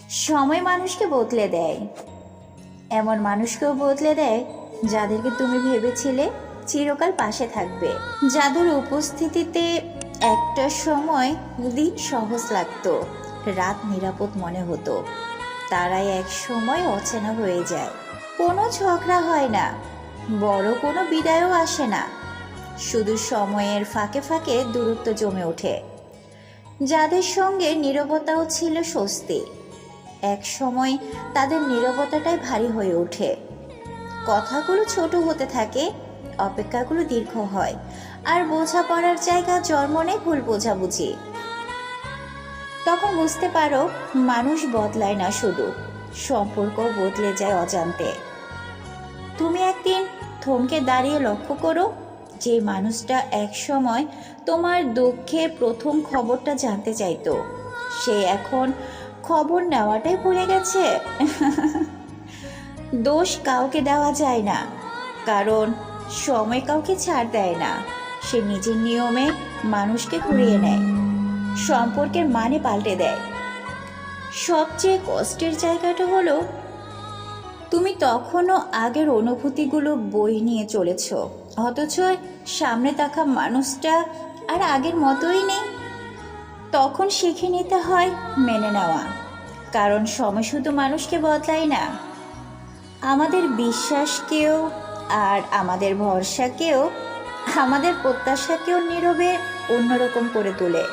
সময় মানুষকে বদলে দেয়, এমন মানুষকেও বদলে দেয় যাদেরকে তুমি ভেবেছিলে চিরকাল পাশে থাকবে, যাদের উপস্থিতিতে একটা সময় দিন সহজ লাগতো, রাত নিরাপদ মনে হতো, তারাই এক সময় অচেনা হয়ে যায়। কোনো ঝগড়া হয় না, বড় কোনো বিদায়ও আসে না, শুধু সময়ের ফাঁকে ফাঁকে দূরত্ব জমে ওঠে। যাদের সঙ্গে নীরবতাও ছিল স্বস্তি, এক সময় তাদের নীরবতাটাই ভারী হয়ে ওঠে। কথাগুলো ছোট হতে থাকে, অপেক্ষাগুলো দীর্ঘ হয়, আর বোঝাপড়ার জায়গা জন্ম নেয় ভুল বোঝাবুঝি। তখন বুঝতে পারো মানুষ বদলায় না, শুধু সম্পর্ক বদলে যায় অজান্তে। তুমি একদিন থমকে দাঁড়িয়ে লক্ষ্য করো, যে মানুষটা এক সময় তোমার দুঃখের প্রথম খবরটা জানতে চাইতো, সে এখন খবর নেওয়াটাই ভুলে গেছে। দোষ কাউকে দেওয়া যায় না, কারণ সময় কাউকে ছাড় দেয় না, সে নিজের নিয়মে মানুষকে ঘুরিয়ে নেয়, সম্পর্কের মানে পাল্টে দেয়। সবচেয়ে কষ্টের জায়গাটা হলো তুমি তখনও আগের অনুভূতিগুলো বই নিয়ে চলেছ, অথচ সামনে থাকা মানুষটা আর আগের মতোই নেই। তখন শিখে নিতে হয় মেনে নেওয়া, কারণ সময় শুধু মানুষকে বদলায় না, আমাদের বিশ্বাসকেও, আর আমাদের ভরসাকেও, আমাদের প্রত্যাশাকেও নীরবে অন্যরকম করে তোলে।